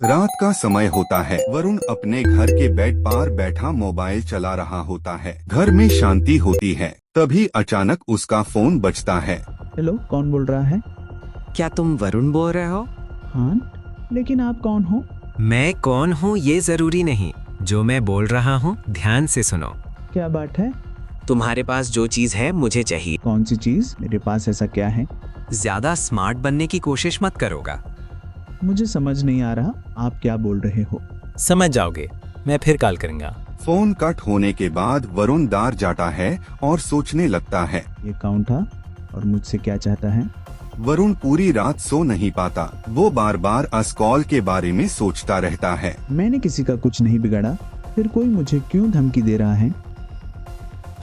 रात का समय होता है। वरुण अपने घर के बेड पर बैठा मोबाइल चला रहा होता है। घर में शांति होती है। तभी अचानक उसका फोन बजता है। हेलो, कौन बोल रहा है? क्या तुम वरुण बोल रहे हो? हाँ, लेकिन आप कौन हो? मैं कौन हूँ ये जरूरी नहीं, जो मैं बोल रहा हूँ ध्यान से सुनो। क्या बात है? तुम्हारे पास जो चीज है मुझे चाहिए। कौन सी चीज? मेरे पास ऐसा क्या है? ज्यादा स्मार्ट बनने की कोशिश मत करोगा। मुझे समझ नहीं आ रहा आप क्या बोल रहे हो। समझ जाओगे, मैं फिर कॉल करूंगा। फोन कट होने के बाद वरुण दार जाता है और सोचने लगता है। ये कौन था और मुझसे क्या चाहता है? वरुण पूरी रात सो नहीं पाता। वो बार बार अस्कॉल के बारे में सोचता रहता है। मैंने किसी का कुछ नहीं बिगाड़ा, फिर कोई मुझे क्यों धमकी दे रहा है?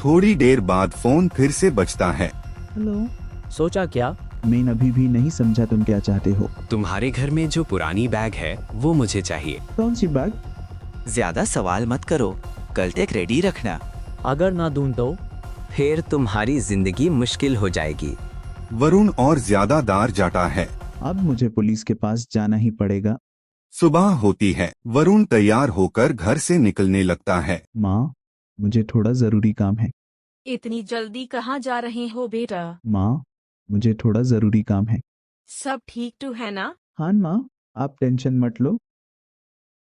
थोड़ी देर बाद फोन फिर से बजता है। हेलो। सोचा क्या? मैं अभी भी नहीं समझा तुम क्या चाहते हो। तुम्हारे घर में जो पुरानी बैग है वो मुझे चाहिए। कौन सी बैग? ज्यादा सवाल मत करो, कल तक रेडी रखना, अगर ना दूं तो? फिर तुम्हारी जिंदगी मुश्किल हो जाएगी। वरुण और ज्यादा दार जाता है। अब मुझे पुलिस के पास जाना ही पड़ेगा। सुबह होती है। वरुण तैयार होकर घर से निकलने लगता है। माँ, मुझे थोड़ा जरूरी काम है। इतनी जल्दी कहाँ जा रहे हो बेटा? माँ, मुझे थोड़ा जरूरी काम है। सब ठीक तो है ना? हाँ माँ, आप टेंशन मत लो।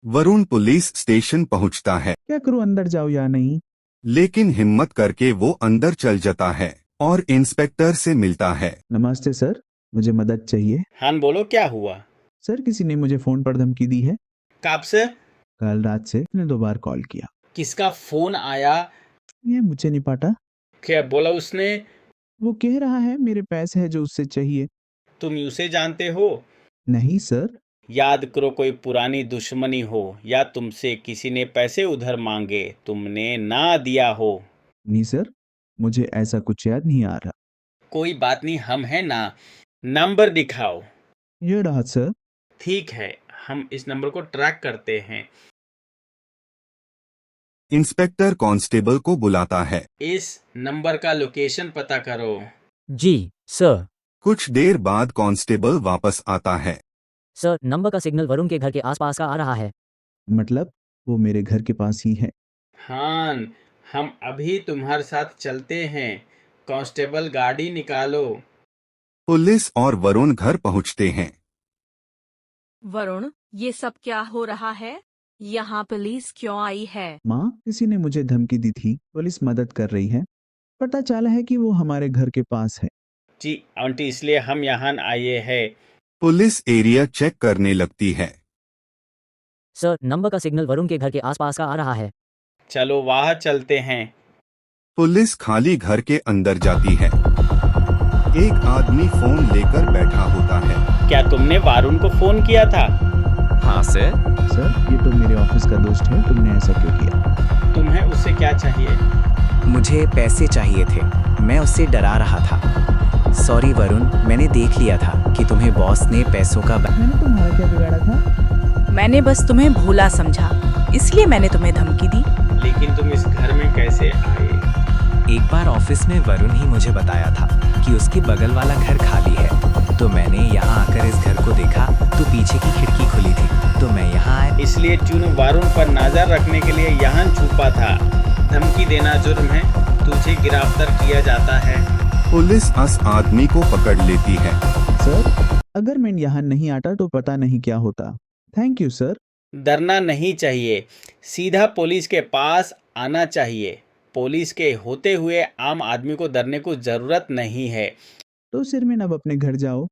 वरुण पुलिस स्टेशन पहुंचता है, क्या करूँ, अंदर जाओ या नहीं? लेकिन हिम्मत करके वो अंदर चल जाता है और इंस्पेक्टर से मिलता है। नमस्ते सर, मुझे मदद चाहिए। हाँ बोलो, क्या हुआ? सर, किसी ने मुझे फोन पर धमकी दी है। कब से? कल रात से उसने 2 बार कॉल किया। किसका फोन आया? ये मुझे नहीं पता। क्या बोला उसने? वो कह रहा है मेरे पैसे है जो उससे चाहिए। तुम उसे जानते हो? नहीं सर। याद करो, कोई पुरानी दुश्मनी हो या तुमसे किसी ने पैसे उधार मांगे, तुमने ना दिया हो। नहीं सर, मुझे ऐसा कुछ याद नहीं आ रहा। कोई बात नहीं, हम हैं ना। नंबर दिखाओ। ये रहा सर। ठीक है, हम इस नंबर को ट्रैक करते हैं। इंस्पेक्टर कांस्टेबल को बुलाता है। इस नंबर का लोकेशन पता करो। जी सर। कुछ देर बाद कांस्टेबल वापस आता है। सर, नंबर का सिग्नल वरुण के घर के आसपास का आ रहा है। मतलब वो मेरे घर के पास ही है। हाँ, हम अभी तुम्हारे साथ चलते हैं। कांस्टेबल, गाड़ी निकालो। पुलिस और वरुण घर पहुंचते हैं। वरुण, ये सब क्या हो रहा है? यहाँ पुलिस क्यों आई है? माँ, किसी ने मुझे धमकी दी थी, पुलिस मदद कर रही है। पता चला है कि वो हमारे घर के पास है। जी आंटी, इसलिए हम यहाँ आए हैं। पुलिस एरिया चेक करने लगती है। सर, नंबर का सिग्नल वरुण के घर के आसपास का आ रहा है। चलो वहाँ चलते हैं। पुलिस खाली घर के अंदर जाती है। एक आदमी फोन लेकर बैठा होता है। क्या तुमने वरुण को फोन किया था? हाँ सर। सर, ये तो मेरे ऑफिस का दोस्त है, तुमने ऐसा क्यों किया? तुम्हें उससे क्या चाहिए? मुझे पैसे चाहिए थे, मैं उससे डरा रहा था। सॉरी वरुण, मैंने देख लिया था कि तुम्हें बॉस ने पैसों का मैंने तुम्हारा क्या बिगाड़ा था? मैंने बस तुम्हें भोला समझा, इसलिए मैंने तुम्हें धमकी दी। लेकिन तुम इस घर में कैसे आए? एक बार ऑफिस में वरुण ही मुझे बताया था कि उसके बगल वाला घर खाली है, तो मैंने यहाँ आकर इस घर को देखा तो पीछे की खिड़की खुली थी, तो मैं यहाँ आया। इसलिए चुन वरुण पर नजर रखने के लिए यहाँ छुपा था। धमकी देना जुर्म है, तुझे गिरफ्तार किया जाता है। पुलिस उस आदमी को पकड़ लेती है। सर, अगर मैं यहाँ नहीं आता तो पता नहीं क्या होता। Thank you sir. डरना नहीं चाहिए, सीधा पुलिस के पास आना चाहिए। पुलिस के होते हुए आम आदमी को डरने को जरूरत नहीं है। तो सिर में अब अपने घर जाओ।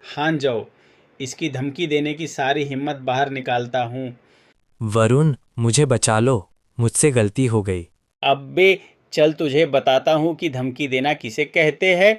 हाँ जाओ, इसकी धमकी देने की सारी हिम्मत बाहर निकालता हूँ। वरुण, मुझे बचा लो, मुझसे गलती हो गई। अबे चल, तुझे बताता हूँ कि धमकी देना किसे कहते हैं।